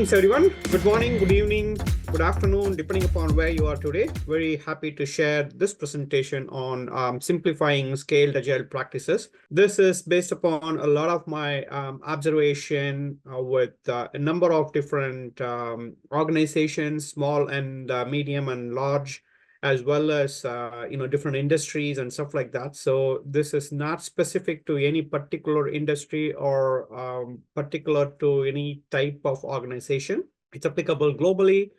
Greetings, everyone. Good morning, good evening, good afternoon, depending upon where you are today. Very happy to share this presentation on simplifying scaled agile practices. This is based upon a lot of my observation with a number of different organizations, small and medium and large, as well as different industries and stuff like that. So this is not specific to any particular industry or particular to any type of organization. It's applicable globally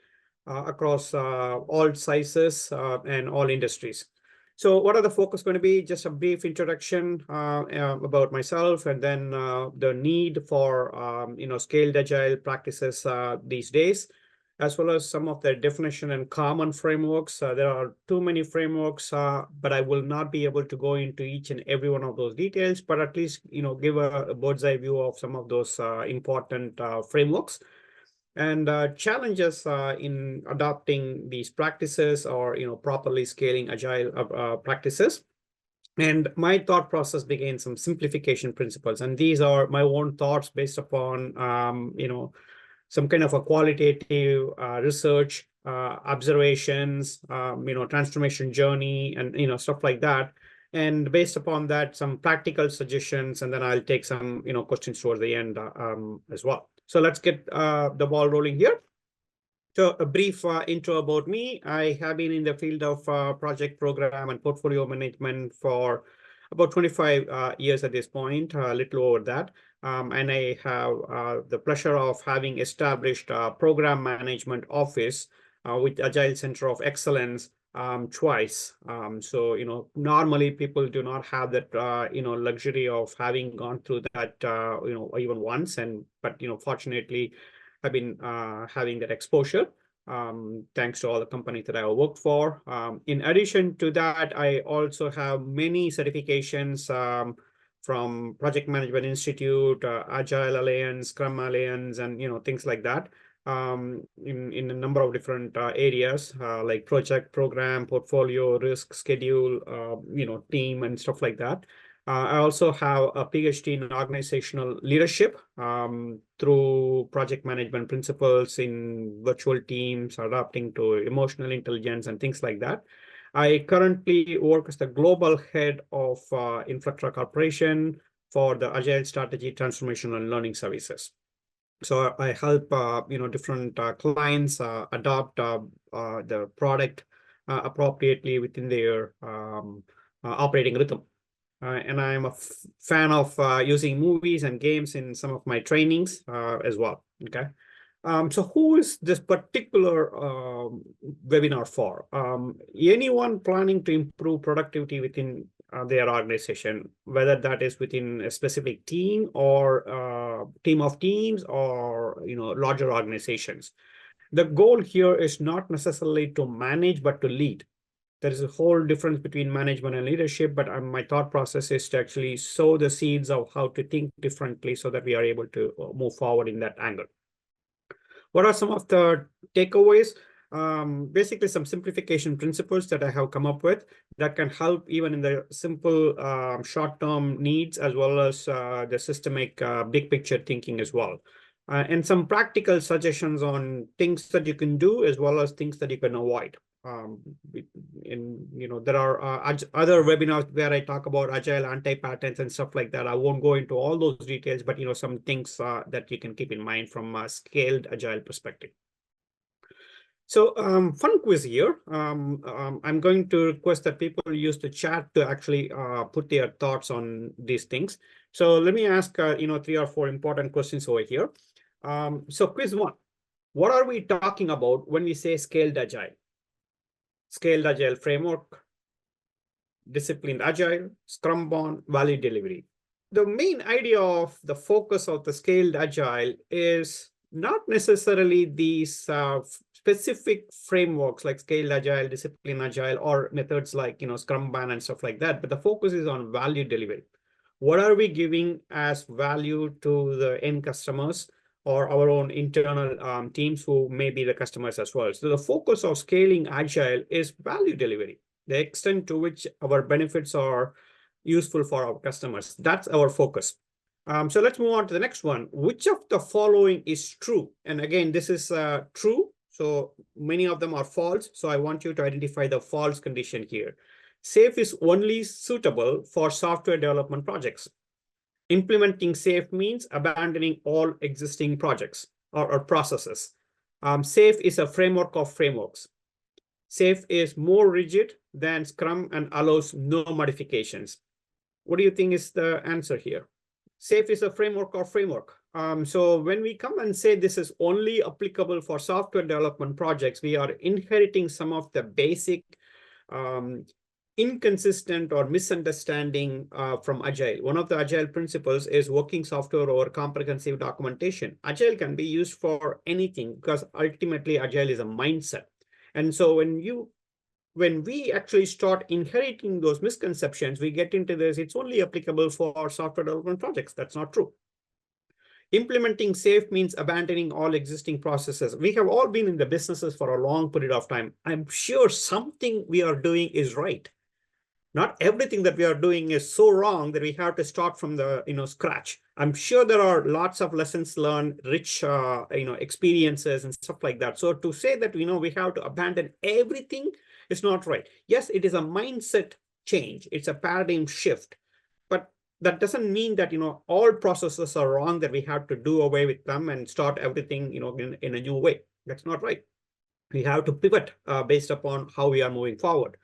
across all sizes and all industries. So what are the focus going to be? Just a brief introduction about myself, and then the need for scaled agile practices these days, as well as some of the definition and common frameworks. There are too many frameworks, but I will not be able to go into each and every one of those details, but at least give a bird's eye view of some of those important frameworks and challenges in adopting these practices or properly scaling agile practices. And my thought process began some simplification principles, and these are my own thoughts based upon some kind of a qualitative research, observations, transformation journey, and stuff like that. And based upon that, some practical suggestions, and then I'll take some questions towards the end as well. So let's get the ball rolling here. So a brief intro about me. I have been in the field of project program and portfolio management for about 25 years at this point, a little over that. And I have the pleasure of having established a program management office with Agile Center of Excellence twice. So, normally people do not have that, luxury of having gone through that, even once. But fortunately, I've been having that exposure. Thanks to all the companies that I worked for. In addition to that, I also have many certifications from Project Management Institute, Agile Alliance, Scrum Alliance, and things like that in a number of different areas like project, program, portfolio, risk, schedule, team, and stuff like that. I also have a PhD in organizational leadership through project management principles in virtual teams, adapting to emotional intelligence and things like that. I currently work as the global head of Inflectra Corporation for the Agile Strategy, Transformation, and Learning Services. So I help different clients adopt the product appropriately within their operating rhythm. And I'm a fan of using movies and games in some of my trainings as well. Okay. So who is this particular webinar for? Anyone planning to improve productivity within their organization, whether that is within a specific team or team of teams or larger organizations. The goal here is not necessarily to manage, but to lead. There is a whole difference between management and leadership, but my thought process is to actually sow the seeds of how to think differently so that we are able to move forward in that angle. What are some of the takeaways? Basically, some simplification principles that I have come up with that can help even in the simple short-term needs, as well as the systemic big picture thinking as well. And some practical suggestions on things that you can do, as well as things that you can avoid. There are other webinars where I talk about agile anti-patterns and stuff like that. I won't go into all those details, but some things that you can keep in mind from a scaled agile perspective. So fun quiz here. I'm going to request that people use the chat to actually put their thoughts on these things. So let me ask 3 or 4 important questions over here. So quiz 1, what are we talking about when we say scaled agile? Scaled agile framework, disciplined agile, Scrum Bond, value delivery. The main idea of the focus of the scaled agile is not necessarily these specific frameworks like scaled agile, disciplined agile, or methods like Scrum Bond and stuff like that, but the focus is on value delivery. What are we giving as value to the end customers or our own internal teams who may be the customers as well? So the focus of scaling agile is value delivery, the extent to which our benefits are useful for our customers. That's our focus. So let's move on to the next one. Which of the following is true? And again, this is true. So many of them are false. So I want you to identify the false condition here. SAFe is only suitable for software development projects. Implementing SAFe means abandoning all existing projects or processes. SAFe is a framework of frameworks. SAFe is more rigid than Scrum and allows no modifications. What do you think is the answer here? SAFe is a framework or framework. So when we come and say this is only applicable for software development projects, we are inheriting some of the basic inconsistent or misunderstanding from Agile. One of the Agile principles is working software over comprehensive documentation. Agile can be used for anything because ultimately Agile is a mindset. And so when we actually start inheriting those misconceptions, we get into this, it's only applicable for software development projects. That's not true. Implementing SAFe means abandoning all existing processes. We have all been in the businesses for a long period of time. I'm sure something we are doing is right. Not everything that we are doing is so wrong that we have to start from the scratch. I'm sure there are lots of lessons learned, rich experiences and stuff like that. So to say that we have to abandon everything is not right. Yes, it is a mindset change. It's a paradigm shift, but that doesn't mean that all processes are wrong, that we have to do away with them and start everything in a new way. That's not right. We have to pivot based upon how we are moving forward.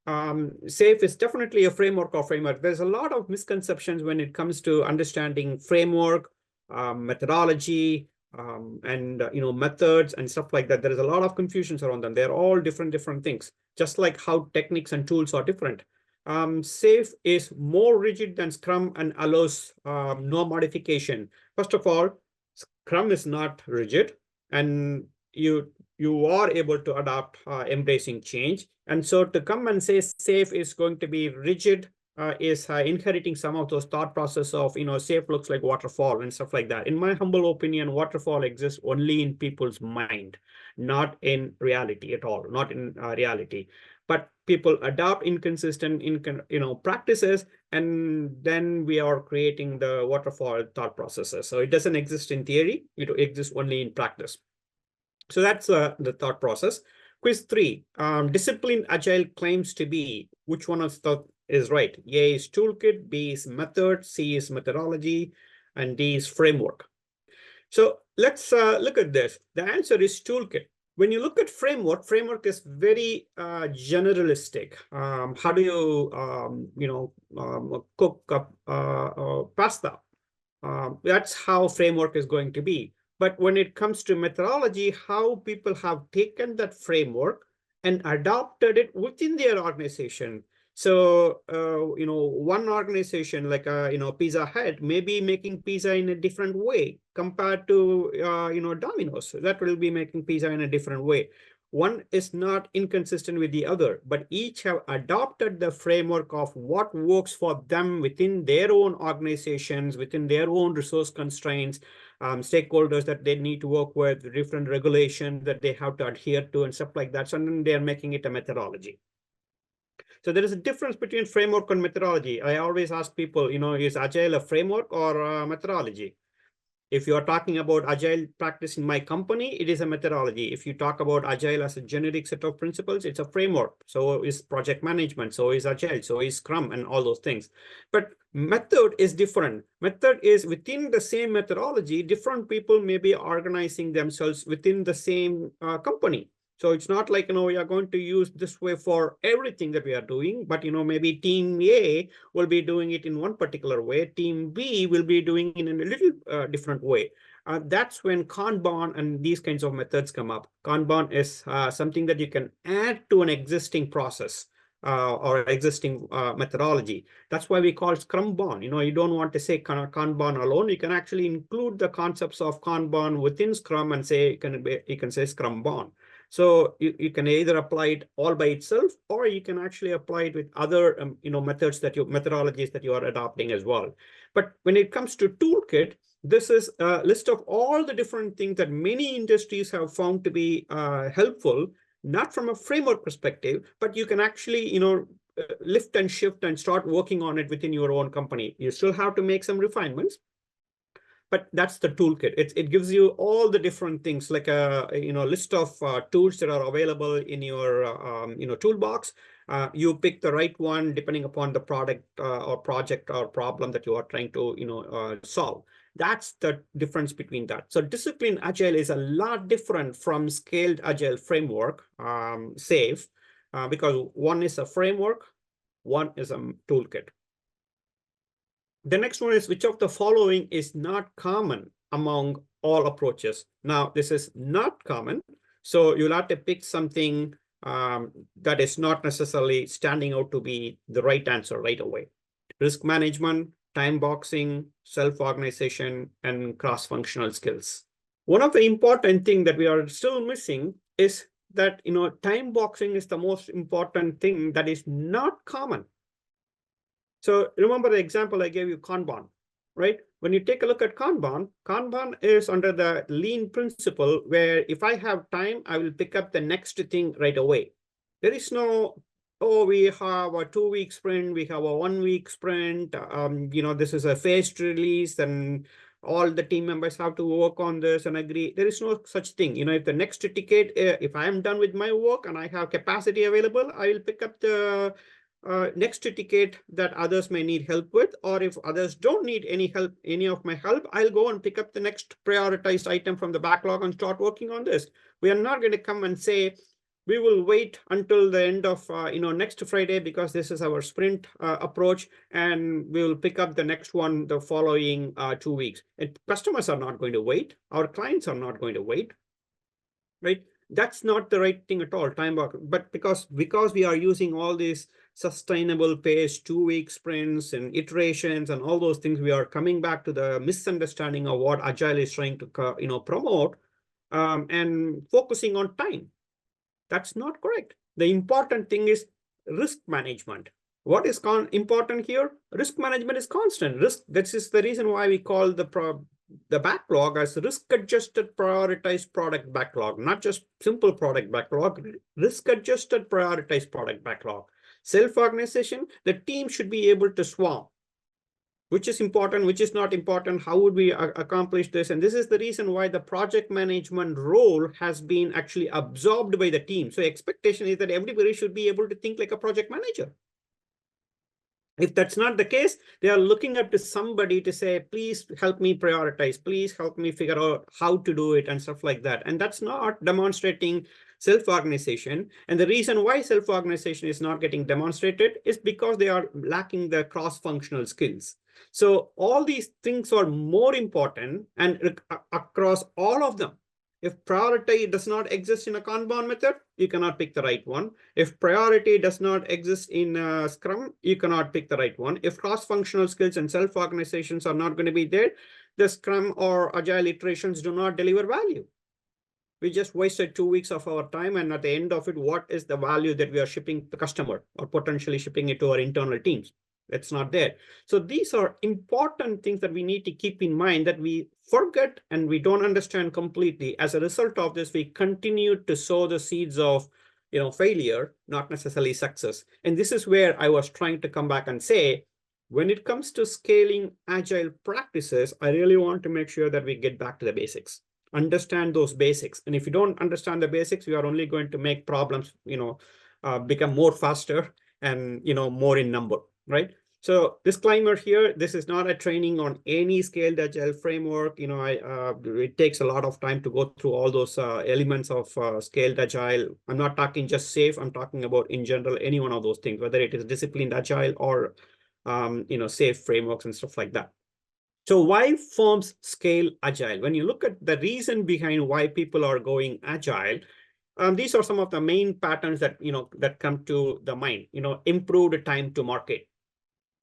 SAFe is definitely a framework or framework. There's a lot of misconceptions when it comes to understanding framework, methodology, and methods and stuff like that. There is a lot of confusions around them. They're all different things, just like how techniques and tools are different. SAFe is more rigid than Scrum and allows no modification. First of all, Scrum is not rigid, and you are able to adapt, embracing change. And so to come and say SAFe is going to be rigid is inheriting some of those thought process of, SAFe looks like waterfall and stuff like that. In my humble opinion, waterfall exists only in people's mind, not in reality at all, not in reality. But people adopt inconsistent, practices, and then we are creating the waterfall thought processes. So it doesn't exist in theory, it exists only in practice. So that's the thought process. Quiz 3, Disciplined Agile claims to be, which one of the is right? A is toolkit, B is method, C is methodology, and D is framework. So let's look at this. The answer is toolkit. When you look at framework is very generalistic. How do you, cook up pasta? That's how framework is going to be. But when it comes to methodology, how people have taken that framework and adopted it within their organization. So, one organization like, Pizza Hut may be making pizza in a different way compared to, Domino's. That will be making pizza in a different way. One is not inconsistent with the other, but each have adopted the framework of what works for them within their own organizations, within their own resource constraints, stakeholders that they need to work with, different regulations that they have to adhere to and stuff like that. So then they're making it a methodology. So there is a difference between framework and methodology. I always ask people, is Agile a framework or a methodology? If you are talking about Agile practice in my company, it is a methodology. If you talk about Agile as a generic set of principles, it's a framework. So is project management, so is Agile, so is Scrum, and all those things. But method is different. Method is within the same methodology, different people may be organizing themselves within the same company. So it's not like, we are going to use this way for everything that we are doing, but, maybe team A will be doing it in one particular way. Team B will be doing it in a little different way. That's when Kanban and these kinds of methods come up. Kanban is something that you can add to an existing process or existing methodology. That's why we call Scrumban. You don't want to say Kanban alone. You can actually include the concepts of Kanban within Scrum and say, you can say Scrumban. So you can either apply it all by itself, or you can actually apply it with other methodologies that you are adopting as well. But when it comes to toolkit, this is a list of all the different things that many industries have found to be helpful, not from a framework perspective, but you can actually lift and shift and start working on it within your own company. You still have to make some refinements, but that's the toolkit. It gives you all the different things, like a list of tools that are available in your toolbox. You pick the right one depending upon the product or project or problem that you are trying to solve. That's the difference between that. So disciplined agile is a lot different from scaled agile framework, SAFe, because one is a framework, one is a toolkit. The next one is, which of the following is not common among all approaches? Now, this is not common, so you'll have to pick something that is not necessarily standing out to be the right answer right away. Risk management, time boxing, self-organization, and cross-functional skills. One of the important things that we are still missing is that time boxing is the most important thing that is not common. So remember the example I gave you, Kanban, right? When you take a look at Kanban, Kanban is under the lean principle, where if I have time, I will pick up the next thing right away. There is no, oh, we have a 2-week sprint, we have a 1-week sprint, this is a phased release, and all the team members have to work on this and agree. There is no such thing. If the next ticket, if I am done with my work and I have capacity available, I will pick up the next ticket that others may need help with, or if others don't need any of my help, I'll go and pick up the next prioritized item from the backlog and start working on this. We are not going to come and say, we will wait until the end of next Friday because this is our sprint approach, and we will pick up the next one the following 2 weeks. And customers are not going to wait. Our clients are not going to wait, right? That's not the right thing at all, time box. But because we are using all these sustainable pace, 2-week sprints and iterations and all those things, we are coming back to the misunderstanding of what Agile is trying to promote, and focusing on time. That's not correct. The important thing is risk management. What is important here? Risk management is constant. This is the reason why we call the backlog as risk-adjusted prioritized product backlog, not just simple product backlog, risk-adjusted prioritized product backlog. Self-organization, the team should be able to swarm. Which is important, which is not important, how would we accomplish this? And this is the reason why the project management role has been actually absorbed by the team. So expectation is that everybody should be able to think like a project manager. If that's not the case, they are looking up to somebody to say, please help me prioritize, please help me figure out how to do it and stuff like that. And that's not demonstrating self-organization. And the reason why self-organization is not getting demonstrated is because they are lacking the cross-functional skills. So all these things are more important, and across all of them. If priority does not exist in a Kanban method, you cannot pick the right one. If priority does not exist in Scrum, you cannot pick the right one. If cross-functional skills and self-organizations are not going to be there, the Scrum or Agile iterations do not deliver value. We just wasted 2 weeks of our time, and at the end of it, what is the value that we are shipping the customer or potentially shipping it to our internal teams? It's not there. So these are important things that we need to keep in mind, that we forget and we don't understand completely. As a result of this, we continue to sow the seeds of failure, not necessarily success. And this is where I was trying to come back and say, when it comes to scaling agile practices, I really want to make sure that we get back to the basics. Understand those basics. And if you don't understand the basics, you are only going to make problems become more faster and more in number, right? So disclaimer here, this is not a training on any scaled agile framework. It takes a lot of time to go through all those elements of scaled agile. I'm not talking just SAFe. I'm talking about in general, any one of those things, whether it is disciplined agile or SAFe frameworks and stuff like that. So why firms scale agile? When you look at the reason behind why people are going agile, these are some of the main patterns that that come to the mind. Improved time to market,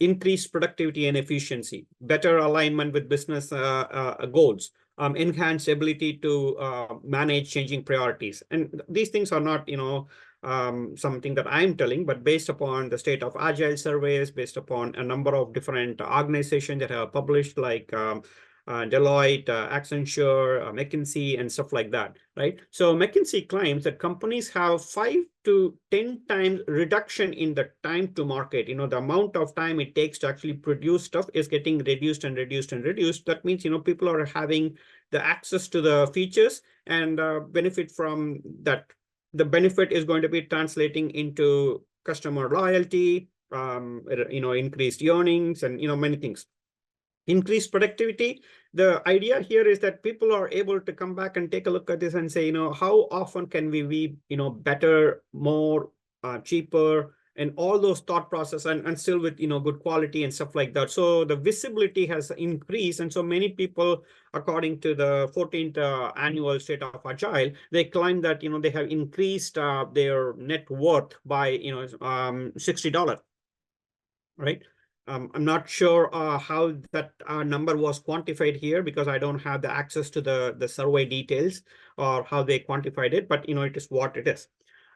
increased productivity and efficiency, better alignment with business goals, enhanced ability to manage changing priorities. And these things are not, something that I'm telling, but based upon the state of agile surveys, based upon a number of different organizations that have published, like Deloitte, Accenture, McKinsey, and stuff like that, right? So McKinsey claims that companies have 5 to 10 times reduction in the time to market. The amount of time it takes to actually produce stuff is getting reduced and reduced and reduced. That means, people are having the access to the features and benefit from that. The benefit is going to be translating into customer loyalty, increased earnings, and many things. Increased productivity. The idea here is that people are able to come back and take a look at this and say, how often can we be, better, more, cheaper, and all those thought process and still with, good quality and stuff like that. So the visibility has increased. And so many people, according to the 14th annual State of Agile, they claim that, they have increased their net worth by, $60, right? I'm not sure how that number was quantified here because I don't have the access to the survey details or how they quantified it, but it is what it is.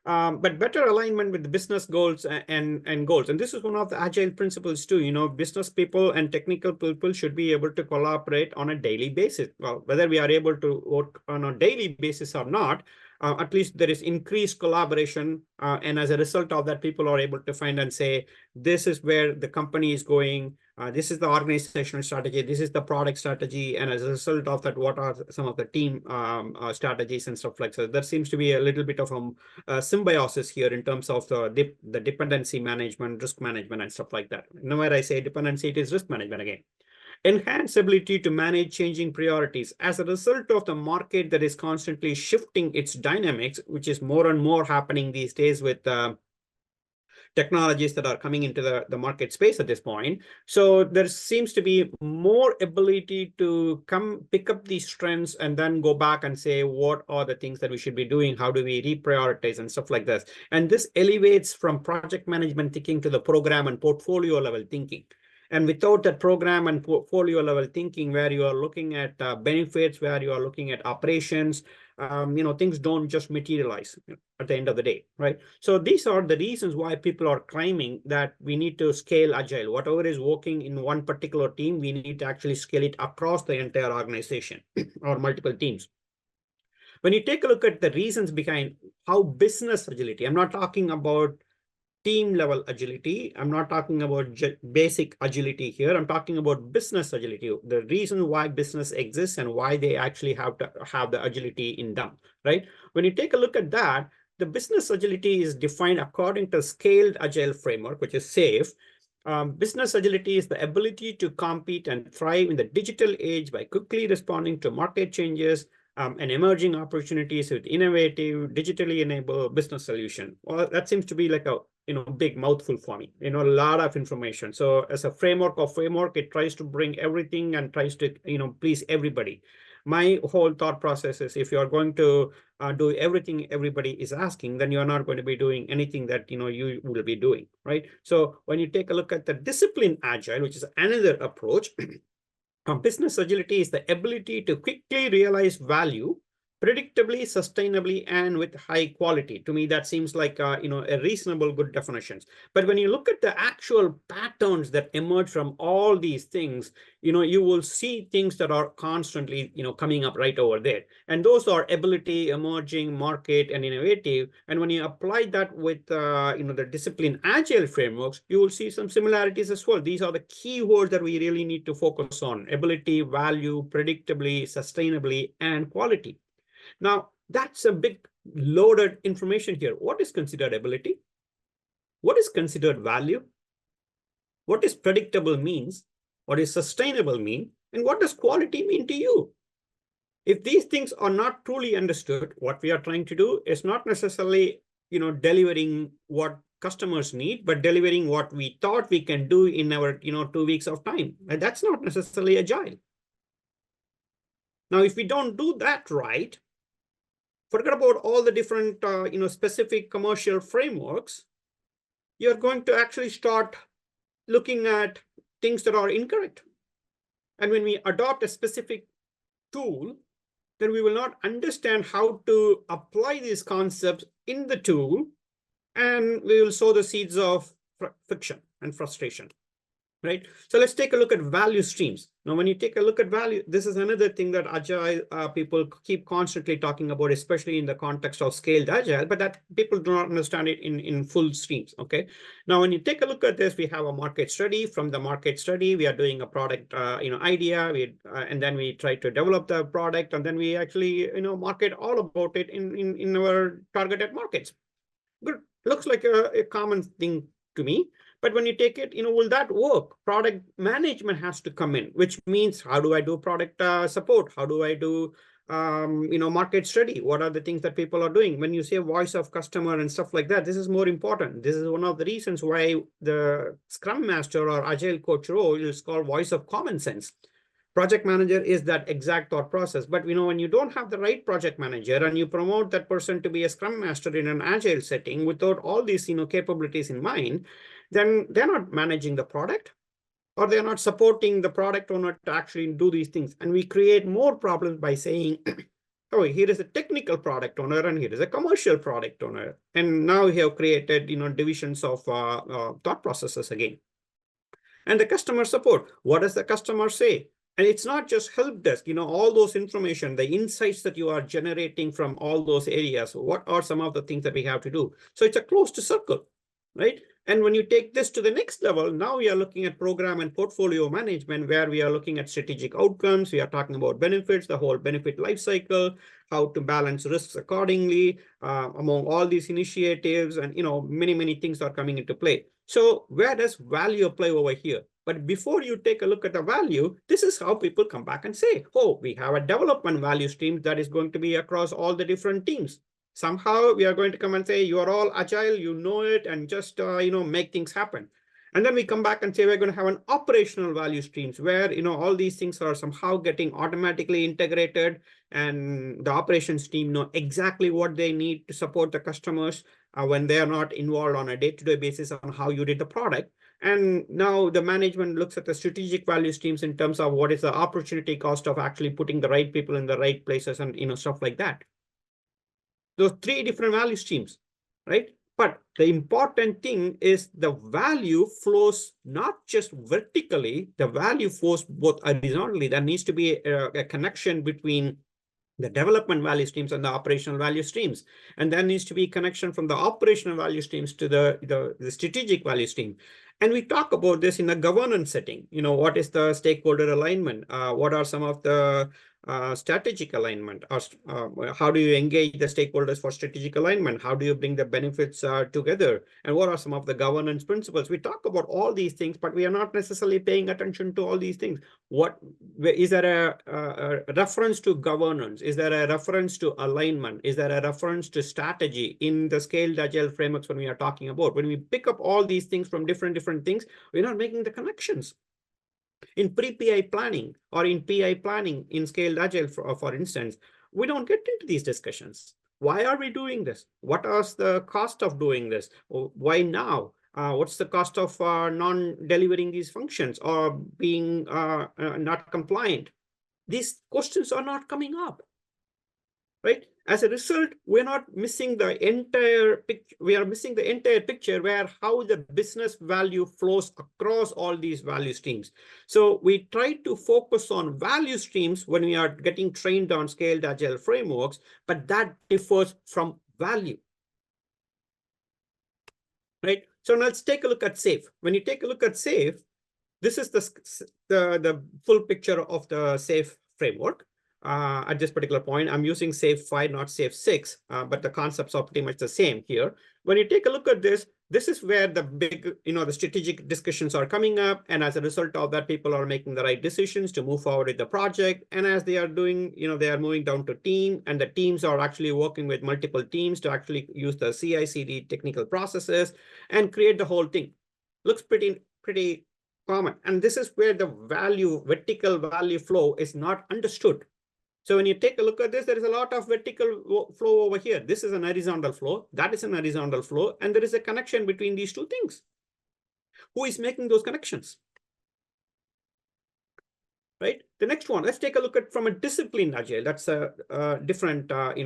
But better alignment with the business goals and goals. And this is one of the agile principles too. Business people and technical people should be able to collaborate on a daily basis. Well, whether we are able to work on a daily basis or not, at least there is increased collaboration. And as a result of that, people are able to find and say, this is where the company is going. This is the organizational strategy. This is the product strategy. And as a result of that, what are some of the team strategies and stuff like that? There seems to be a little bit of a symbiosis here in terms of the dependency management, risk management, and stuff like that. Whenever I say dependency, it is risk management again. Enhanced ability to manage changing priorities. As a result of the market that is constantly shifting its dynamics, which is more and more happening these days with technologies that are coming into the market space at this point. So there seems to be more ability to come pick up these trends and then go back and say, what are the things that we should be doing? How do we reprioritize and stuff like this? And this elevates from project management thinking to the program and portfolio level thinking. And without that program and portfolio level thinking, where you are looking at benefits, where you are looking at operations, things don't just materialize at the end of the day, right? So these are the reasons why people are claiming that we need to scale agile. Whatever is working in one particular team, we need to actually scale it across the entire organization or multiple teams. When you take a look at the reasons behind how business agility, I'm not talking about team level agility. I'm not talking about basic agility here. I'm talking about business agility, the reason why business exists and why they actually have to have the agility in them, right? When you take a look at that, the business agility is defined according to scaled agile framework, which is SAFe. Business agility is the ability to compete and thrive in the digital age by quickly responding to market changes and emerging opportunities with innovative, digitally enabled business solution. Well, that seems to be like a big mouthful for me, a lot of information. So as a framework, it tries to bring everything and tries to, please everybody. My whole thought process is if you're going to do everything everybody is asking, then you're not going to be doing anything that, you will be doing, right? So when you take a look at the disciplined agile, which is another approach, business agility is the ability to quickly realize value predictably, sustainably, and with high quality. To me, that seems like a reasonable good definitions. But when you look at the actual patterns that emerge from all these things, you will see things that are constantly coming up right over there. And those are ability, emerging, market, and innovative. And when you apply that with the discipline agile frameworks, you will see some similarities as well. These are the keywords that we really need to focus on: ability, value, predictably, sustainably, and quality. Now, that's a big loaded information here. What is considered ability? What is considered value? What is predictable means? What is sustainable mean? And what does quality mean to you? If these things are not truly understood, what we are trying to do is not necessarily, delivering what customers need, but delivering what we thought we can do in our, 2 weeks of time. And that's not necessarily agile. Now, if we don't do that right, forget about all the different, specific commercial frameworks, you're going to actually start looking at things that are incorrect. And when we adopt a specific tool, then we will not understand how to apply these concepts in the tool, and we will sow the seeds of friction and frustration. right? So let's take a look at value streams. Now, when you take a look at value, this is another thing that Agile people keep constantly talking about, especially in the context of scaled Agile, but that people do not understand it in full streams, okay? Now, when you take a look at this, we have a market study. From the market study, we are doing a product, idea, and then we try to develop the product, and then we actually, market all about it in our targeted markets. Good, looks like a common thing to me. But when you take it, will that work? Product management has to come in, which means how do I do product support? How do I do, market study? What are the things that people are doing? When you say voice of customer and stuff like that, this is more important. This is one of the reasons why the Scrum Master or Agile coach role is called voice of common sense. Project manager is that exact thought process. But when you don't have the right project manager and you promote that person to be a Scrum Master in an Agile setting without all these capabilities in mind, then they're not managing the product, or they're not supporting the product owner to actually do these things. And we create more problems by saying, oh, here is a technical product owner and here is a commercial product owner. And now we have created divisions of thought processes again. And the customer support, what does the customer say? And it's not just help desk, all those information, the insights that you are generating from all those areas. What are some of the things that we have to do? So it's a closed circle, right? And when you take this to the next level, now we are looking at program and portfolio management, where we are looking at strategic outcomes. We are talking about benefits, the whole benefit life cycle, how to balance risks accordingly among all these initiatives, and many, many things are coming into play. So where does value apply over here? But before you take a look at the value, this is how people come back and say, oh, we have a development value stream that is going to be across all the different teams. Somehow we are going to come and say, you are all Agile, you know it, and just, make things happen. And then we come back and say, we're going to have an operational value streams where, all these things are somehow getting automatically integrated, and the operations team know exactly what they need to support the customers when they are not involved on a day-to-day basis on how you did the product. And now the management looks at the strategic value streams in terms of what is the opportunity cost of actually putting the right people in the right places and, stuff like that. Those three different value streams, right? But the important thing is the value flows not just vertically, the value flows both horizontally. There needs to be a connection between the development value streams and the operational value streams. And there needs to be connection from the operational value streams to the strategic value stream. And we talk about this in a governance setting. What is the stakeholder alignment? What are some of the strategic alignment? How do you engage the stakeholders for strategic alignment? How do you bring the benefits together? And what are some of the governance principles? We talk about all these things, but we are not necessarily paying attention to all these things. Is there a reference to governance? Is there a reference to alignment? Is there a reference to strategy in the scaled agile frameworks when we are talking about? When we pick up all these things from different things, we're not making the connections. In pre-PI planning or in PI planning in scaled agile, for instance, we don't get into these discussions. Why are we doing this? What is the cost of doing this? Why now? What's the cost of non-delivering these functions or being not compliant? These questions are not coming up, right? As a result, we're not missing the entire picture. We are missing the entire picture where how the business value flows across all these value streams. So we try to focus on value streams when we are getting trained on scaled agile frameworks, but that differs from value, right? So now let's take a look at SAFe. When you take a look at SAFe, this is the full picture of the SAFe framework. At this particular point, I'm using SAFe 5, not SAFe 6, but the concepts are pretty much the same here. When you take a look at this, this is where the big, the strategic discussions are coming up. And as a result of that, people are making the right decisions to move forward with the project. And as they are doing, they are moving down to team, and the teams are actually working with multiple teams to actually use the CI/CD technical processes and create the whole thing. Looks pretty common. And this is where the vertical value flow is not understood. So when you take a look at this, there is a lot of vertical flow over here. This is an horizontal flow. That is an horizontal flow. And there is a connection between these two things. Who is making those connections? Right? The next one, let's take a look at from a disciplined agile. That's a different, thought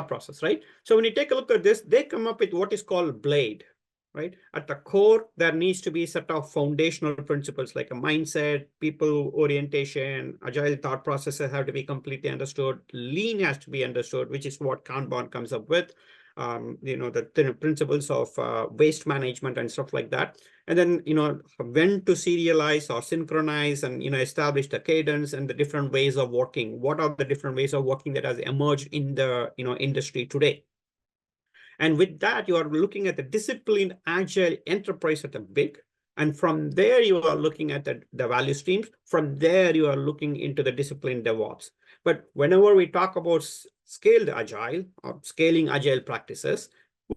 process, right? So when you take a look at this, they come up with what is called BLADE. right? At the core, there needs to be a set of foundational principles like a mindset, people orientation, agile thought processes have to be completely understood. Lean has to be understood, which is what Kanban comes up with. The principles of waste management and stuff like that. And then, when to serialize or synchronize and, establish the cadence and the different ways of working. What are the different ways of working that has emerged in the, industry today? And with that, you are looking at the disciplined agile enterprise at the big. And from there, you are looking at the value streams. From there, you are looking into the disciplined DevOps. But whenever we talk about scaled agile or scaling agile practices,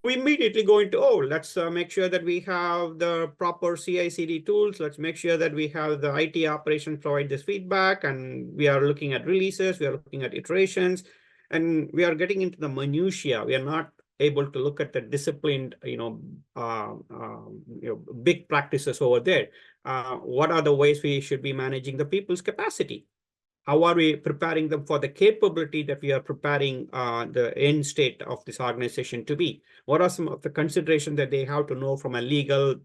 we immediately go into, let's make sure that we have the proper CI/CD tools. Let's make sure that we have the IT operations provide this feedback. And we are looking at releases. We are looking at iterations. And we are getting into the minutiae. We are not able to look at the disciplined, big practices over there. What are the ways we should be managing the people's capacity? How are we preparing them for the capability that we are preparing the end state of this organization to be? What are some of the considerations that they have to know from a legal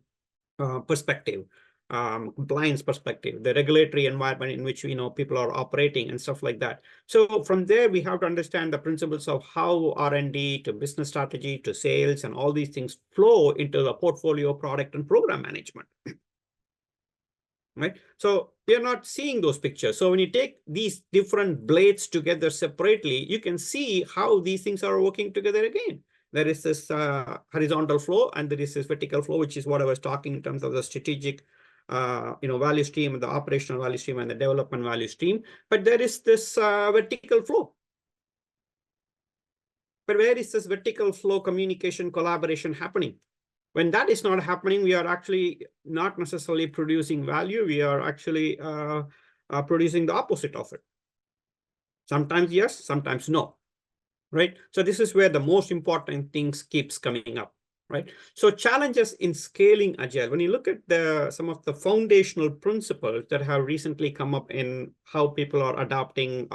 perspective? Compliance perspective, the regulatory environment in which people are operating and stuff like that. So from there, we have to understand the principles of how R&D to business strategy to sales and all these things flow into the portfolio, product, and program management. Right? So we are not seeing those pictures. So when you take these different blades together separately, you can see how these things are working together again. There is this horizontal flow and there is this vertical flow, which is what I was talking in terms of the strategic value stream, the operational value stream, and the development value stream. But there is this vertical flow. But where is this vertical flow communication collaboration happening? When that is not happening, we are actually not necessarily producing value. We are actually producing the opposite of it. Sometimes yes, sometimes no. Right? So this is where the most important things keeps coming up. Right? So challenges in scaling agile. When you look at some of the foundational principles that have recently come up in how people are adopting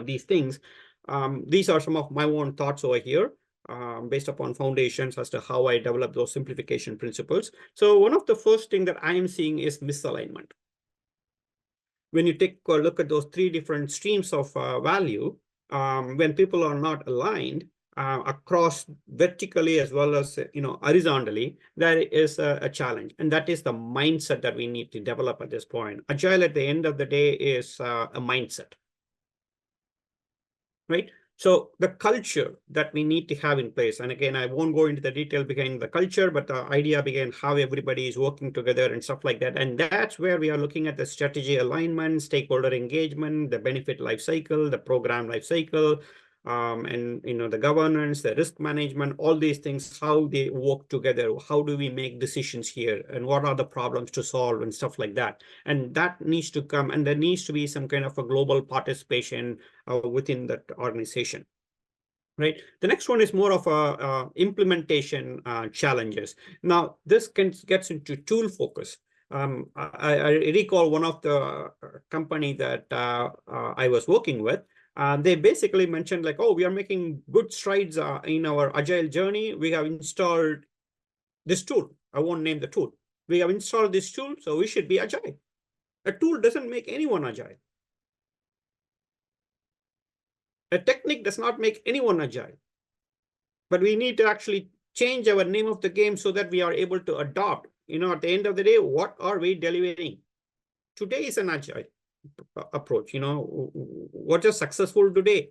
these things, these are some of my own thoughts over here. Based upon foundations as to how I develop those simplification principles. So one of the first thing that I am seeing is misalignment. When you take a look at those three different streams of value, when people are not aligned across vertically as well as horizontally, there is a challenge. And that is the mindset that we need to develop at this point. Agile at the end of the day is a mindset. Right? So the culture that we need to have in place, and again, I won't go into the detail behind the culture, but the idea behind how everybody is working together and stuff like that. And that's where we are looking at the strategy alignment, stakeholder engagement, the benefit life cycle, the program life cycle, and the governance, the risk management, all these things, how they work together. How do we make decisions here, and what are the problems to solve and stuff like that. And that needs to come, and there needs to be some kind of a global participation within that organization. Right. The next one is more of a implementation challenges. Now, this gets into tool focus. I recall one of the company that I was working with. They basically mentioned like, we are making good strides in our agile journey. We have installed this tool. I won't name the tool. We have installed this tool, so we should be agile. A tool doesn't make anyone agile. A technique does not make anyone agile. But we need to actually change our name of the game so that we are able to adopt. At the end of the day, what are we delivering? Today is an agile approach. What is successful today?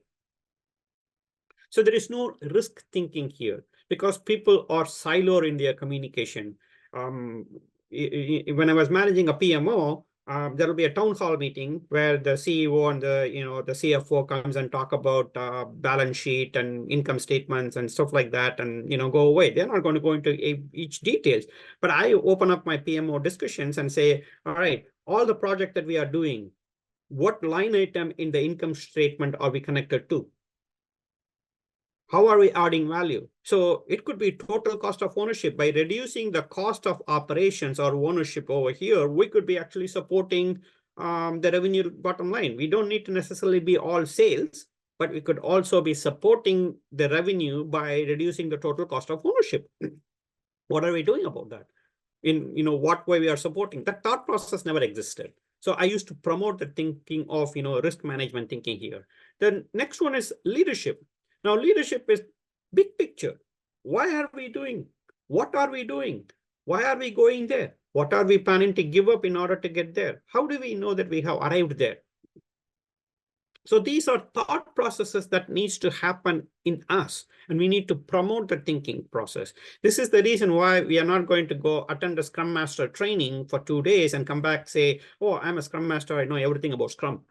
So there is no risk thinking here because people are siloed in their communication. When I was managing a PMO, there will be a town hall meeting where the CEO and the CFO comes and talk about balance sheet and income statements and stuff like that, and go away. They're not going to go into each details. But I open up my PMO discussions and say, all right, all the project that we are doing, what line item in the income statement are we connected to? How are we adding value? So it could be total cost of ownership. By reducing the cost of operations or ownership over here, we could be actually supporting the revenue bottom line. We don't need to necessarily be all sales, but we could also be supporting the revenue by reducing the total cost of ownership. What are we doing about that? In what way we are supporting? That thought process never existed. So I used to promote the thinking of risk management thinking here. The next one is leadership. Now leadership is big picture. Why are we doing? What are we doing? Why are we going there? What are we planning to give up in order to get there? How do we know that we have arrived there? So these are thought processes that needs to happen in us, and we need to promote the thinking process. This is the reason why we are not going to go attend a Scrum Master training for 2 days and come back say, oh, I'm a Scrum Master, I know everything about Scrum.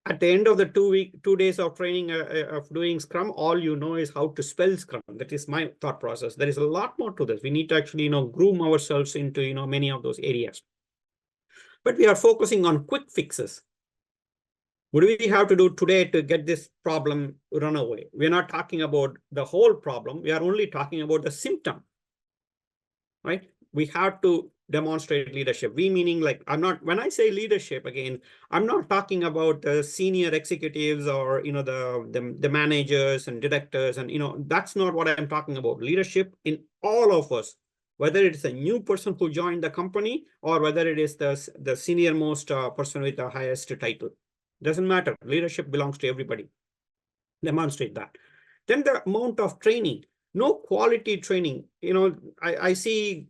At the end of the 2 days of training of doing Scrum, all you know is how to spell Scrum. That is my thought process. There is a lot more to this. We need to actually groom ourselves into many of those areas. But we are focusing on quick fixes. What do we have to do today to get this problem run away? We're not talking about the whole problem. We are only talking about the symptom, right? We have to demonstrate leadership. We meaning when I say leadership, again, I'm not talking about the senior executives or, the managers and directors. And, that's not what I'm talking about. Leadership in all of us, whether it's a new person who joined the company or whether it is the senior most person with the highest title. Doesn't matter. Leadership belongs to everybody. Demonstrate that. Then the amount of training, no quality training. I see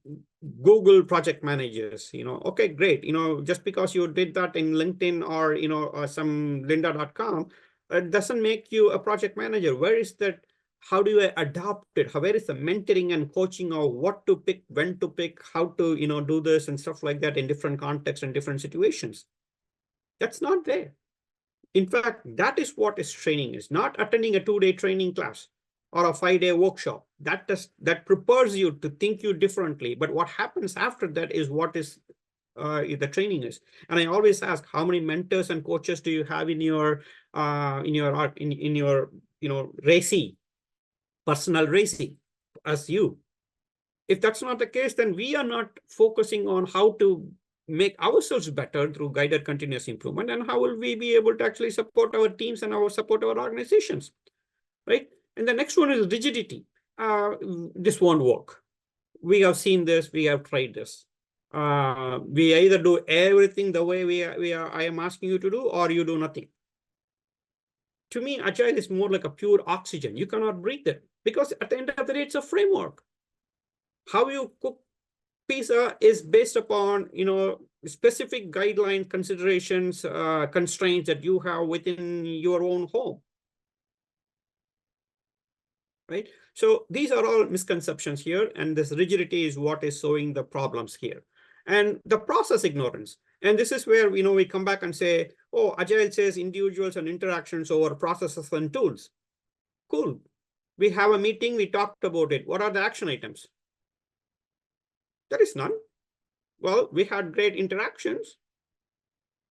Google project managers, okay, great. Just because you did that in LinkedIn or some lynda.com, it doesn't make you a project manager. Where is that? How do you adopt it? Where is the mentoring and coaching of what to pick, when to pick, how to, do this and stuff like that in different contexts and different situations? That's not there. In fact, that is what is training is, not attending a 2-day training class or a 5-day workshop. That prepares you to think you differently. But what happens after that is what is the training is. And I always ask, how many mentors and coaches do you have in your RACI, personal RACI as you? If that's not the case, then we are not focusing on how to make ourselves better through guided continuous improvement, and how will we be able to actually support our teams and support our organizations, right? And the next one is rigidity. This won't work. We have seen this. We have tried this. We either do everything the way I am asking you to do, or you do nothing. To me, Agile is more like a pure oxygen. You cannot breathe it because at the end of the day, it's a framework. How you cook pizza is based upon, specific guideline considerations, constraints that you have within your own home, right? So these are all misconceptions here, and this rigidity is what is showing the problems here. And the process ignorance. And this is where, we come back and say, oh, Agile says individuals and interactions over processes and tools. Cool. We have a meeting, we talked about it. What are the action items? There is none. Well, we had great interactions.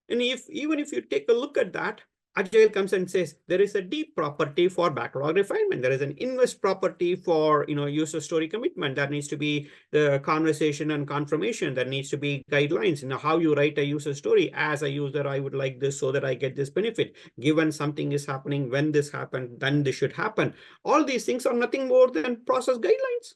And even if you take a look at that, Agile comes and says, there is a deep property for backlog refinement. There is an invest property for user story commitment. There needs to be the conversation and confirmation. There needs to be guidelines, how you write a user story. As a user, I would like this so that I get this benefit. Given something is happening, when this happened, then this should happen. All these things are nothing more than process guidelines.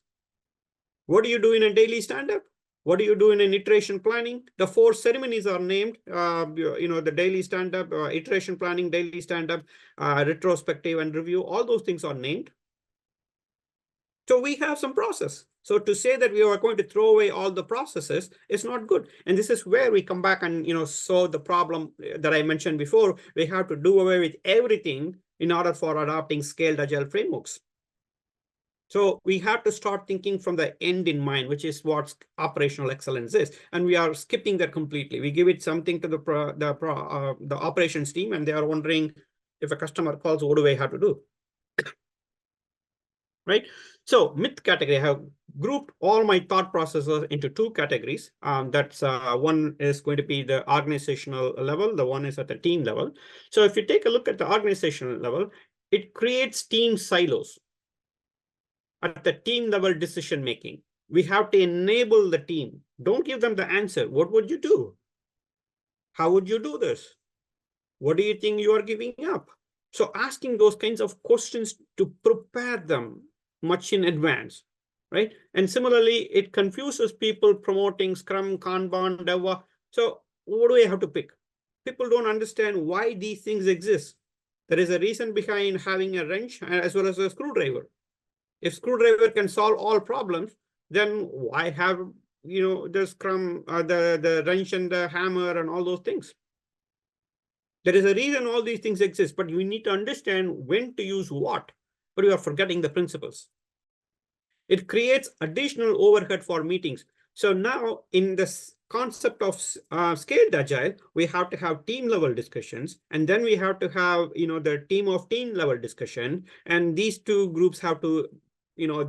What do you do in a daily stand-up? What do you do in an iteration planning? The 4 ceremonies are named, the daily stand-up, iteration planning, daily stand-up, retrospective and review. All those things are named. So we have some process. So to say that we are going to throw away all the processes is not good. And this is where we come back and, solve the problem that I mentioned before. We have to do away with everything in order for adopting scaled Agile frameworks. So we have to start thinking from the end in mind, which is what operational excellence is. And we are skipping that completely. We give it something to the operations team, and they are wondering, if a customer calls, what do I have to do? Right? So myth category, I have grouped all my thought processes into 2 categories. That's one is going to be the organizational level. The one is at the team level. So if you take a look at the organizational level, it creates team silos. At the team level decision making, we have to enable the team. Don't give them the answer. What would you do? How would you do this? What do you think you are giving up? So asking those kinds of questions to prepare them much in advance. right? And similarly, it confuses people promoting Scrum, Kanban, Dev. So what do we have to pick? People don't understand why these things exist. There is a reason behind having a wrench as well as a screwdriver. If screwdriver can solve all problems, then why have the Scrum, the wrench and the hammer and all those things? There is a reason all these things exist, but you need to understand when to use what, but you are forgetting the principles. It creates additional overhead for meetings. So now in this concept of scaled agile, we have to have team level discussions, and then we have to have the team of team level discussion, and these two groups have to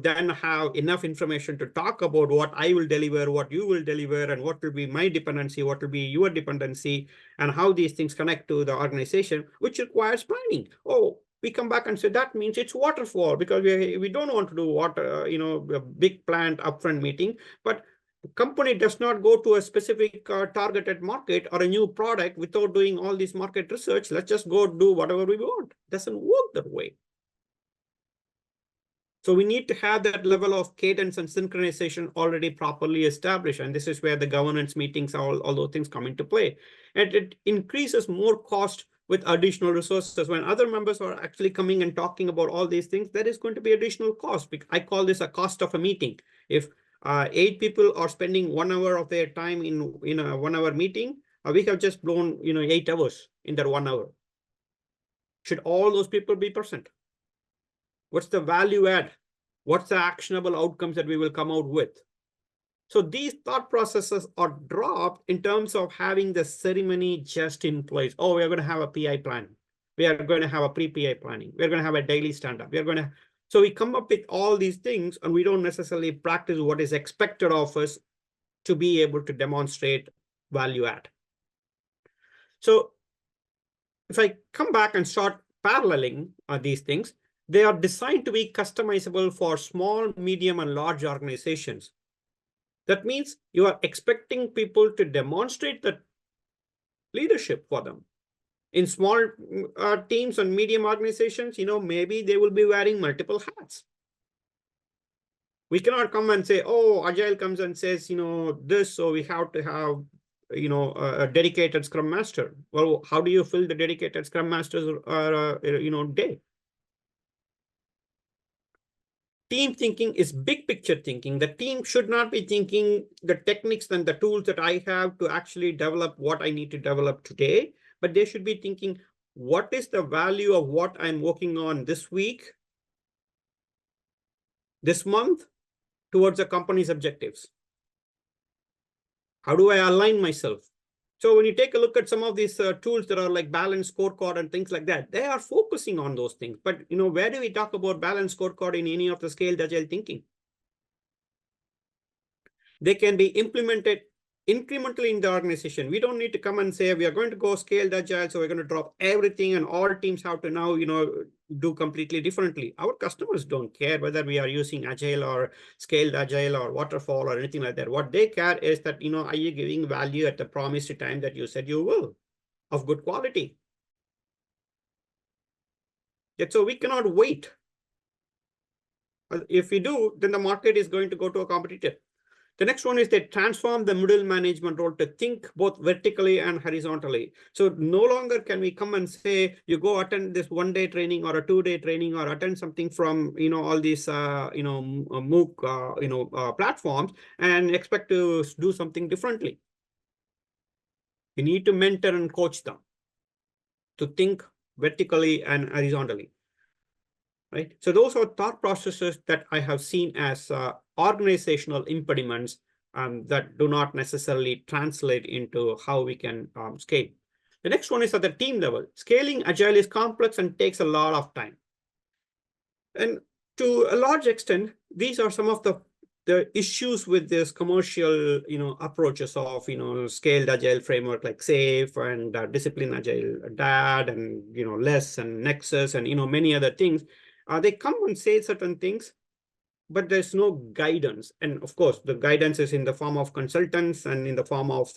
then have enough information to talk about what I will deliver, what you will deliver, and what will be my dependency, what will be your dependency, and how these things connect to the organization, which requires planning. Oh, we come back and say that means it's waterfall, because we don't want to do water, a big plant upfront meeting. But the company does not go to a specific targeted market or a new product without doing all this market research. Let's just go do whatever we want. It doesn't work that way. So we need to have that level of cadence and synchronization already properly established. And this is where the governance meetings, all those things come into play. And it increases more cost with additional resources. When other members are actually coming and talking about all these things, there is going to be additional cost. I call this a cost of a meeting. If 8 people are spending 1 hour of their time in a 1 hour meeting, we have just blown 8 hours in that 1 hour. Should all those people be present? What's the value add? What's the actionable outcomes that we will come out with? So these thought processes are dropped in terms of having the ceremony just in place. Oh, we are going to have a PI plan. We are going to have a pre-PI planning. We're going to have a daily stand-up. So we come up with all these things, and we don't necessarily practice what is expected of us to be able to demonstrate value add. So if I come back and start paralleling these things, they are designed to be customizable for small, medium, and large organizations. That means you are expecting people to demonstrate that leadership for them. In small teams and medium organizations, maybe they will be wearing multiple hats. We cannot come and say, oh, Agile comes and says, this, so we have to have, a dedicated Scrum Master. Well, how do you fill the dedicated Scrum Master's, day? Team thinking is big picture thinking. The team should not be thinking the techniques and the tools that I have to actually develop what I need to develop today, but they should be thinking, what is the value of what I'm working on this week, this month, towards the company's objectives? How do I align myself? So when you take a look at some of these tools that are like balance scorecard and things like that, they are focusing on those things. But where do we talk about balance scorecard in any of the scaled agile thinking? They can be implemented incrementally in the organization. We don't need to come and say we are going to go scaled agile, so we're going to drop everything and all teams have to now do completely differently. Our customers don't care whether we are using agile or scaled agile or waterfall or anything like that. What they care is that are you giving value at the promised time that you said you will, of good quality. So we cannot wait. If we do, then the market is going to go to a competitor. The next one is they transform the middle management role to think both vertically and horizontally. So no longer can we come and say, you go attend this 1-day training or a 2-day training or attend something from, all these, MOOC, platforms and expect to do something differently. You need to mentor and coach them to think vertically and horizontally. Right? So those are thought processes that I have seen as organizational impediments that do not necessarily translate into how we can scale. The next one is at the team level. Scaling agile is complex and takes a lot of time. And to a large extent, these are some of the issues with this commercial, approaches of, scaled agile framework like SAFe and Disciplined Agile, DAD, and, LESS and Nexus and, many other things. They come and say certain things, but there's no guidance. And of course, the guidance is in the form of consultants and in the form of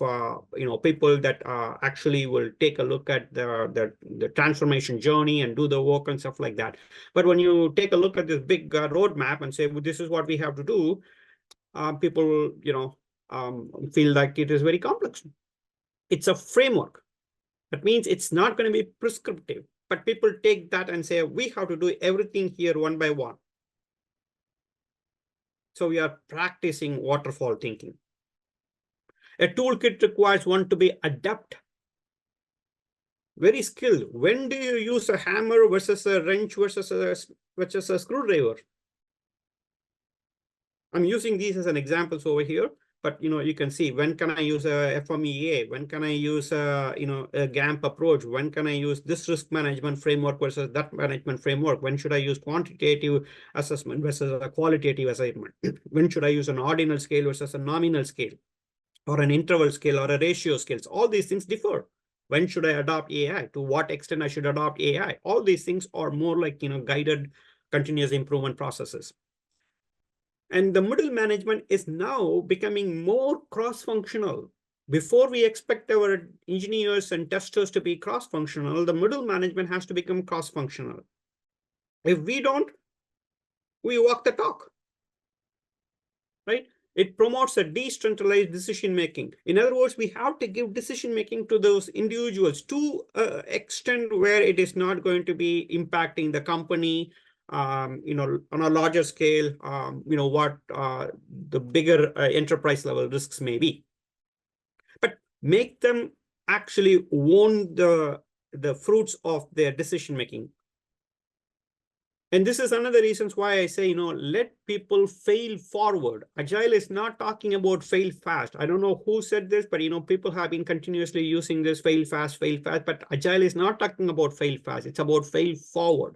people that actually will take a look at the transformation journey and do the work and stuff like that. But when you take a look at this big roadmap and say, well, this is what we have to do, people will feel like it is very complex. It's a framework. That means it's not going to be prescriptive, but people take that and say, we have to do everything here one by one. So we are practicing waterfall thinking. A toolkit requires one to be adept, very skilled. When do you use a hammer versus a wrench versus a screwdriver? I'm using these as an examples over here, but you can see, when can I use a FMEA? When can I use a GAMP approach? When can I use this risk management framework versus that management framework? When should I use quantitative assessment versus a qualitative assessment? When should I use an ordinal scale versus a nominal scale, or an interval scale, or a ratio scales? All these things differ. When should I adopt AI? To what extent I should adopt AI? All these things are more like guided continuous improvement processes. And the middle management is now becoming more cross-functional. Before we expect our engineers and testers to be cross-functional, the middle management has to become cross-functional. If we don't, we walk the talk, right? It promotes a decentralized decision-making. In other words, we have to give decision-making to those individuals to an extent where it is not going to be impacting the company, on a larger scale, what the bigger enterprise level risks may be. But make them actually own the fruits of their decision making. And this is another reasons why I say, let people fail forward. Agile is not talking about fail fast. I don't know who said this, but people have been continuously using this fail fast, but Agile is not talking about fail fast. It's about fail forward.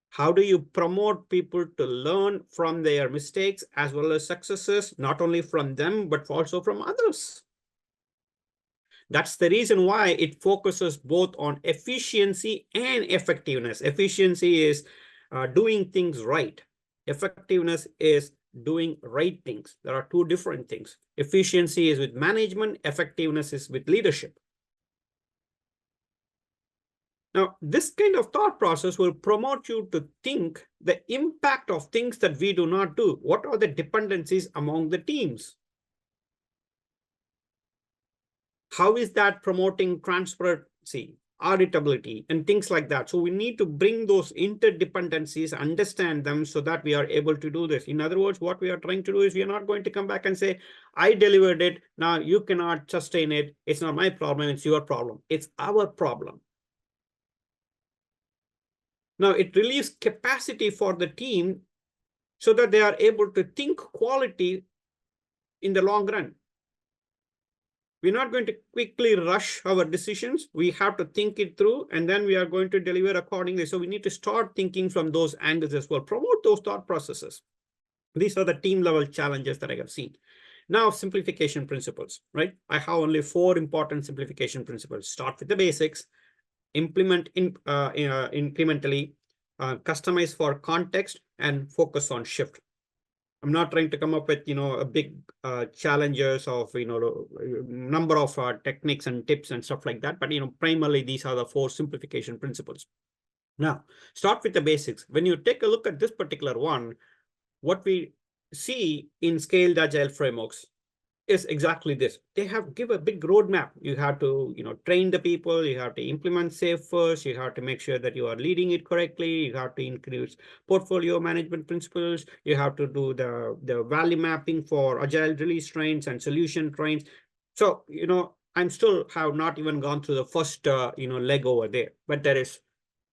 How do you promote people to learn from their mistakes as well as successes, not only from them, but also from others? That's the reason why it focuses both on efficiency and effectiveness. Efficiency is doing things right. Effectiveness is doing right things. There are two different things. Efficiency is with management, effectiveness is with leadership. Now, this kind of thought process will promote you to think the impact of things that we do not do. What are the dependencies among the teams? How is that promoting transparency, auditability, and things like that? So we need to bring those interdependencies, understand them so that we are able to do this. In other words, what we are trying to do is we are not going to come back and say, I delivered it, now you cannot sustain it. It's not my problem, it's your problem. It's our problem. Now, it relieves capacity for the team so that they are able to think quality in the long run. We're not going to quickly rush our decisions. We have to think it through, and then we are going to deliver accordingly. So we need to start thinking from those angles as well. Promote those thought processes. These are the team level challenges that I have seen. Now, simplification principles, right? I have only 4 important simplification principles. Start with the basics. Implement incrementally, customize for context, and focus on shift. I'm not trying to come up with a big challenges of number of techniques and tips and stuff like that, but primarily these are the 4 simplification principles. Now, start with the basics. When you take a look at this particular one, what we see in scaled agile frameworks is exactly this. They have give a big roadmap. You have to, train the people. You have to implement safe first. You have to make sure that you are leading it correctly. You have to increase portfolio management principles. You have to do the value mapping for agile release trains and solution trains. So, I'm still have not even gone through the first, leg over there, but there is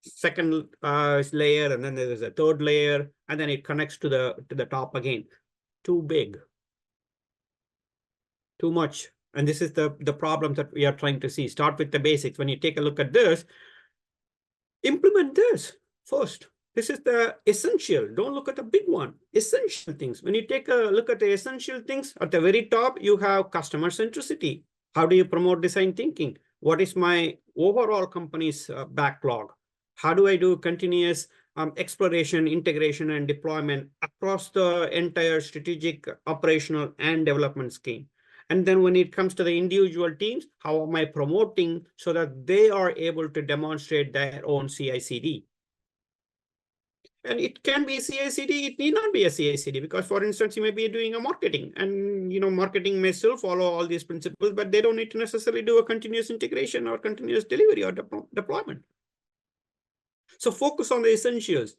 second layer, and then there is a third layer, and then it connects to the top again. Too big. Too much. And this is the problem that we are trying to see. Start with the basics. When you take a look at this, implement this first. This is the essential. Don't look at the big one. Essential things. When you take a look at the essential things, at the very top, you have customer centricity. How do you promote design thinking? What is my overall company's backlog? How do I do continuous exploration, integration, and deployment across the entire strategic, operational, and development scheme. And then when it comes to the individual teams, how am I promoting so that they are able to demonstrate their own CI/CD? And it can be a CI/CD, it need not be a CI/CD, because for instance, you may be doing a marketing, and marketing may still follow all these principles, but they don't need to necessarily do a continuous integration or continuous delivery or deployment. So focus on the essentials.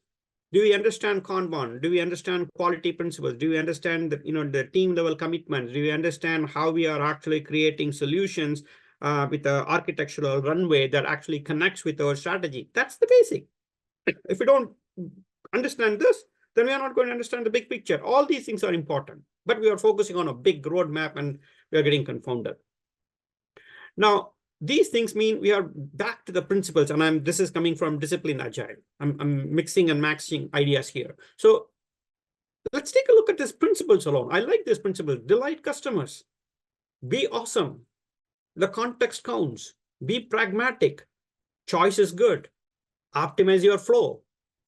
Do we understand Kanban? Do we understand quality principles? Do we understand the team level commitments? Do we understand how we are actually creating solutions with an architectural runway that actually connects with our strategy? That's the basic. If we don't understand this, then we are not going to understand the big picture. All these things are important, but we are focusing on a big roadmap and we are getting confounded. Now, these things mean we are back to the principles, and this is coming from Disciplined Agile. I'm mixing and matching ideas here. So let's take a look at these principles alone. I like this principle. Delight customers. Be awesome. The context counts. Be pragmatic. Choice is good. Optimize your flow.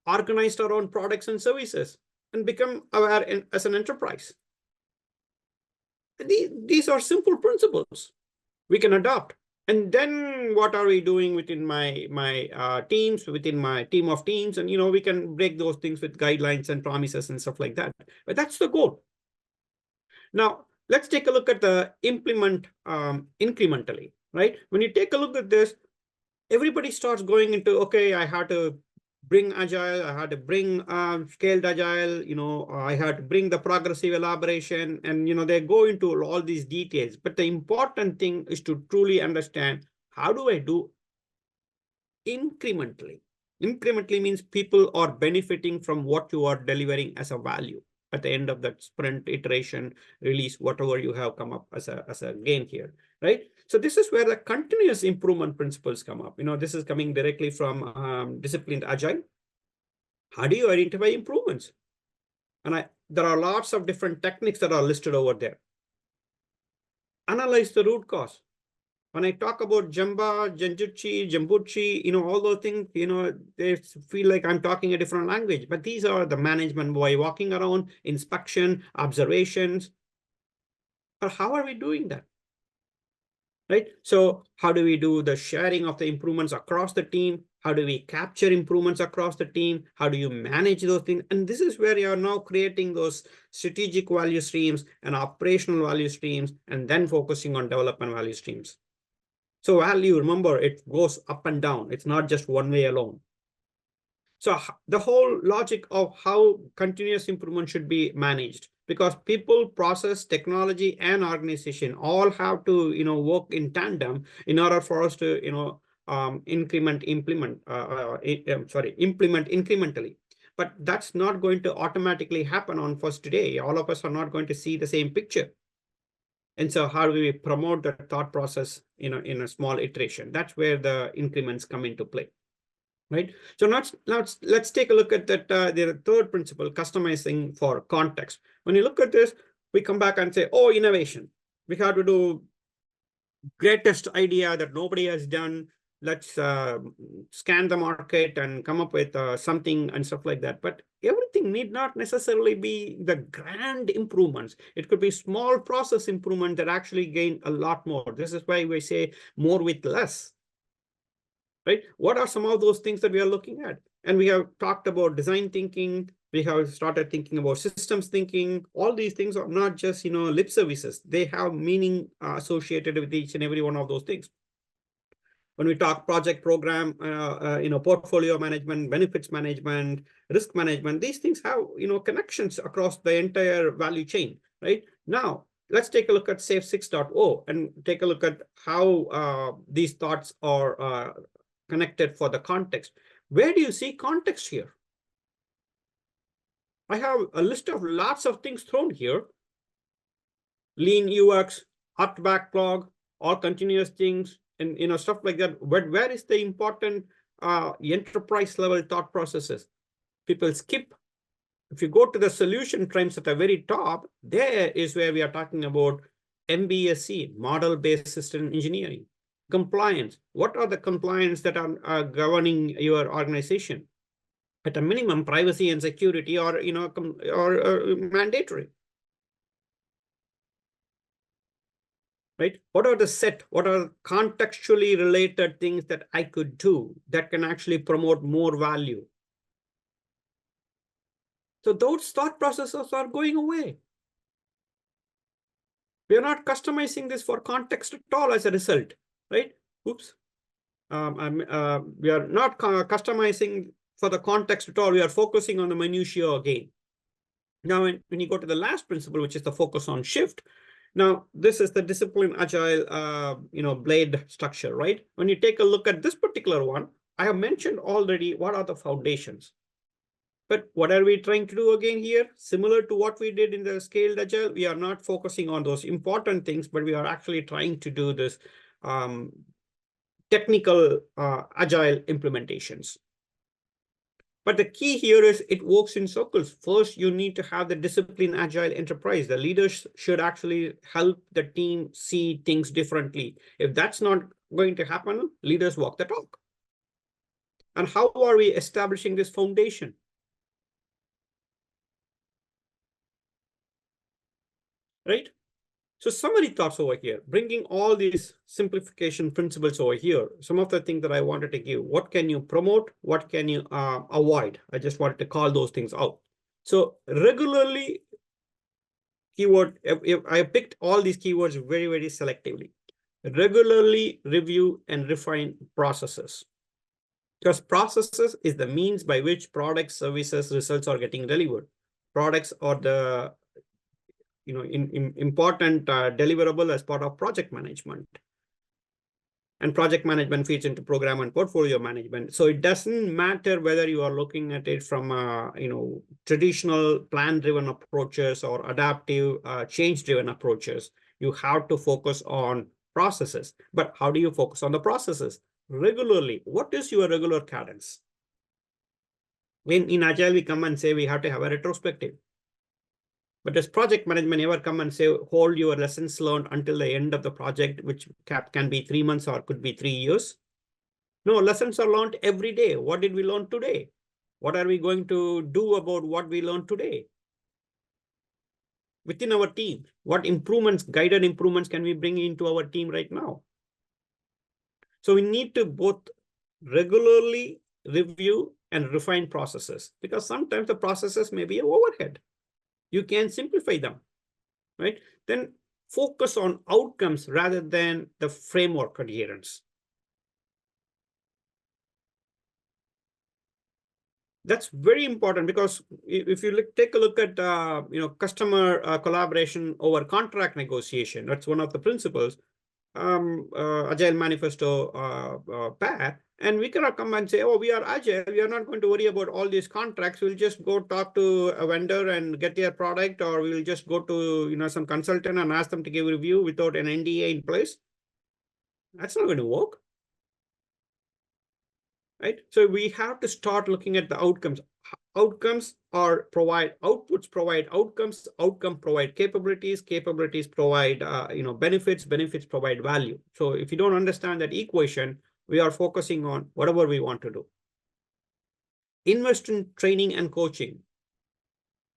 Organize around products and services, and become aware as an enterprise. These are simple principles we can adopt. And then what are we doing within my teams, within my team of teams? And, we can break those things with guidelines and promises and stuff like that. But that's the goal. Now, let's take a look at the implement incrementally, right? When you take a look at this, everybody starts going into, okay, I had to bring agile, I had to bring scaled agile, I had to bring the progressive elaboration, and they go into all these details. But the important thing is to truly understand, how do I do incrementally? Incrementally means people are benefiting from what you are delivering as a value at the end of that sprint, iteration, release, whatever you have come up as a gain here, right? So this is where the continuous improvement principles come up. This is coming directly from Disciplined Agile. How do you identify improvements? And there are lots of different techniques that are listed over there. Analyze the root cause. When I talk about Jamba, Jambuchi, all those things, they feel like I'm talking a different language. But these are the management by walking around, inspection, observations. But how are we doing that? Right? So how do we do the sharing of the improvements across the team? How do we capture improvements across the team? How do you manage those things? And this is where you are now creating those strategic value streams and operational value streams, and then focusing on development value streams. So value, remember, it goes up and down. It's not just one way alone. So the whole logic of how continuous improvement should be managed, because people, process, technology, and organization all have to, work in tandem in order for us to, implement incrementally. But that's not going to automatically happen on first day. All of us are not going to see the same picture. And so how do we promote the thought process, in a small iteration? That's where the increments come into play, right? So now let's take a look at that. The third principle, customizing for context. When you look at this, we come back and say, oh, innovation. We have to do greatest idea that nobody has done. Let's scan the market and come up with something and stuff like that. But everything need not necessarily be the grand improvements. It could be small process improvement that actually gain a lot more. This is why we say more with less, right? What are some of those things that we are looking at? And we have talked about design thinking. We have started thinking about systems thinking. All these things are not just, lip services. They have meaning associated with each and every one of those things. When we talk project program, portfolio management, benefits management, risk management, these things have, connections across the entire value chain, right? Now, let's take a look at SAFe 6.0 and take a look at how these thoughts are connected for the context. Where do you see context here? I have a list of lots of things thrown here. Lean UX, hot backlog, all continuous things, and stuff like that. But where is the important enterprise level thought processes? People skip. If you go to the solution trends at the very top, there is where we are talking about MBSE, model-based system engineering. Compliance. What are the compliance that are governing your organization? At a minimum, privacy and security are, mandatory. Right? What are contextually related things that I could do that can actually promote more value? So those thought processes are going away. We are not customizing this for context at all as a result, right? Oops. We are not customizing for the context at all. We are focusing on the minutiae again. Now, when you go to the last principle, which is the focus on shift, now this is the disciplined agile, blade structure, right? When you take a look at this particular one, I have mentioned already what are the foundations. But what are we trying to do again here? Similar to what we did in the scaled agile, we are not focusing on those important things, but we are actually trying to do this technical agile implementations. But the key here is it works in circles. First, you need to have the disciplined agile enterprise. The leaders should actually help the team see things differently. If that's not going to happen, leaders walk the talk. And how are we establishing this foundation? Right? So summary thoughts over here, bringing all these simplification principles over here. Some of the things that I wanted to give, what can you promote? What can you avoid? I just wanted to call those things out. So regularly, keyword, if I picked all these keywords very, very selectively. Regularly review and refine processes. Because processes is the means by which products, services, results are getting delivered. Products are the important deliverable as part of project management. And project management feeds into program and portfolio management. So it doesn't matter whether you are looking at it from traditional plan-driven approaches or adaptive change-driven approaches. You have to focus on processes. But how do you focus on the processes? Regularly. What is your regular cadence? In Agile, we come and say we have to have a retrospective. But does project management ever come and say, hold your lessons learned until the end of the project, which can be 3 months or could be 3 years? No, lessons are learned every day. What did we learn today? What are we going to do about what we learned today? Within our team, what improvements, guided improvements can we bring into our team right now? So we need to both regularly review and refine processes, because sometimes the processes may be an overhead. You can simplify them, right? Then focus on outcomes rather than the framework adherence. That's very important, because if you take a look at customer collaboration over contract negotiation, that's one of the principles. Agile Manifesto pair, and we cannot come and say, oh, we are Agile, we are not going to worry about all these contracts. We'll just go talk to a vendor and get their product, or we'll just go to some consultant and ask them to give a review without an NDA in place. That's not going to work. Right? So we have to start looking at the outcomes. Outcomes provide outputs, provide outcomes, outcome provide capabilities, capabilities provide benefits, benefits provide value. So if you don't understand that equation, we are focusing on whatever we want to do. Invest in training and coaching.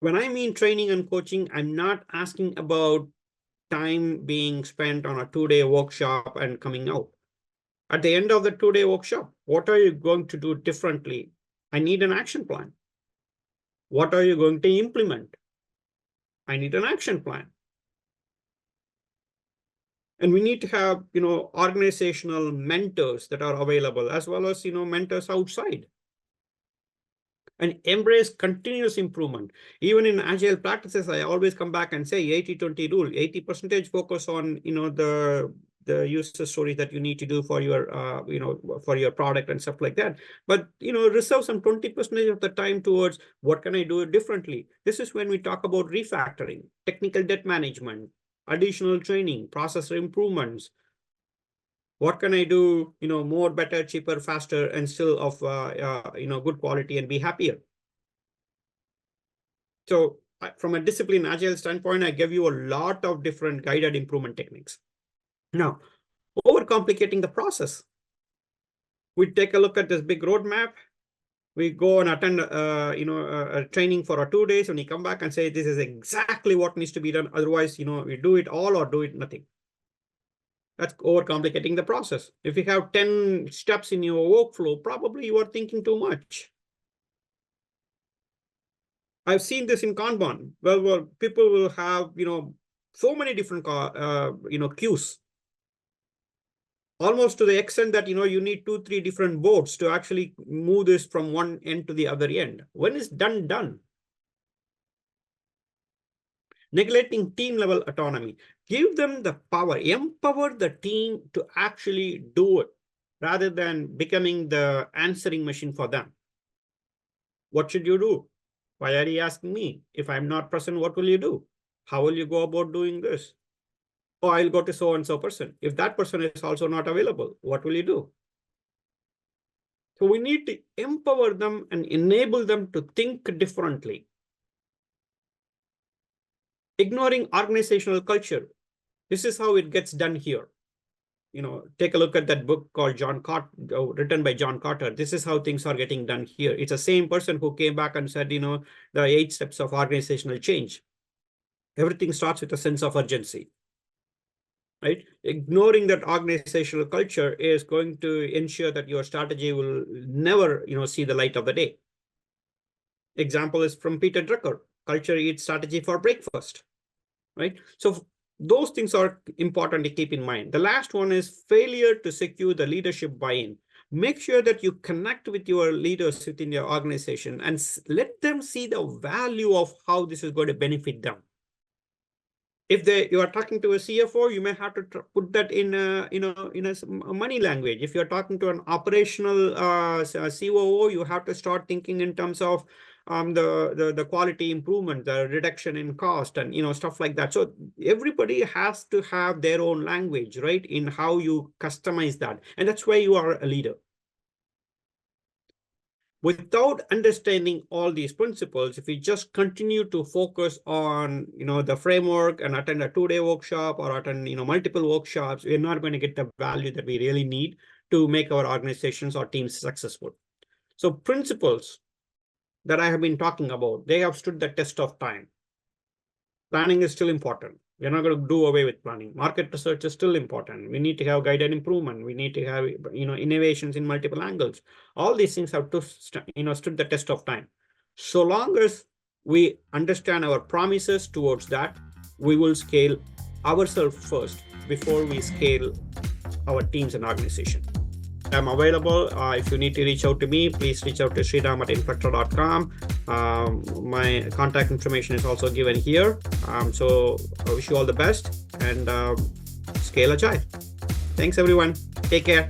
When I mean training and coaching, I'm not asking about time being spent on a 2-day workshop and coming out. At the end of the 2-day workshop, what are you going to do differently? I need an action plan. What are you going to implement? I need an action plan. And we need to have, organizational mentors that are available, as well as, mentors outside. And embrace continuous improvement. Even in agile practices, I always come back and say 80-20 rule, 80% focus on, the user stories that you need to do for your, for your product and stuff like that. But, reserve some 20% of the time towards what can I do differently? This is when we talk about refactoring, technical debt management, additional training, process improvements. What can I do, more, better, cheaper, faster, and still of, good quality and be happier? So from a discipline agile standpoint, I give you a lot of different guided improvement techniques. Now, overcomplicating the process. We take a look at this big roadmap. We go and attend, a training for 2 days, and we come back and say, this is exactly what needs to be done. Otherwise, we do it all or do it nothing. That's overcomplicating the process. If you have 10 steps in your workflow, probably you are thinking too much. I've seen this in Kanban. Well, people will have, so many different, queues. Almost to the extent that, you need 2-3 different boards to actually move this from one end to the other end. When it's done. Neglecting team level autonomy. Give them the power, empower the team to actually do it rather than becoming the answering machine for them. What should you do? Why are you asking me? If I'm not present, what will you do? How will you go about doing this? Oh, I'll go to so-and-so person. If that person is also not available, what will you do? So we need to empower them and enable them to think differently. Ignoring organizational culture. This is how it gets done here. Take a look at that book called written by John Carter. This is how things are getting done here. It's the same person who came back and said, the 8 steps of organizational change. Everything starts with a sense of urgency, right? Ignoring that organizational culture is going to ensure that your strategy will never, see the light of the day. Example is from Peter Drucker, culture eats strategy for breakfast, right? So those things are important to keep in mind. The last one is failure to secure the leadership buy-in. Make sure that you connect with your leaders within your organization and let them see the value of how this is going to benefit them. If you are talking to a CFO, you may have to put that in a money language. If you're talking to an operational COO, you have to start thinking in terms of the quality improvement, the reduction in cost, and stuff like that. So everybody has to have their own language, right, in how you customize that, and that's why you are a leader. Without understanding all these principles, if we just continue to focus on the framework and attend a 2-day workshop or attend multiple workshops, we're not going to get the value that we really need to make our organizations or teams successful. So principles that I have been talking about, they have stood the test of time. Planning is still important. We're not going to do away with planning. Market research is still important. We need to have guided improvement. We need to have innovations in multiple angles. All these things have to stood the test of time. So long as we understand our promises towards that, we will scale ourselves first before we scale our teams and organization. I'm available. If you need to reach out to me, please reach out to Sriram at Inflectra.com. My contact information is also given here. So I wish you all the best and scale agile. Thanks, everyone. Take care.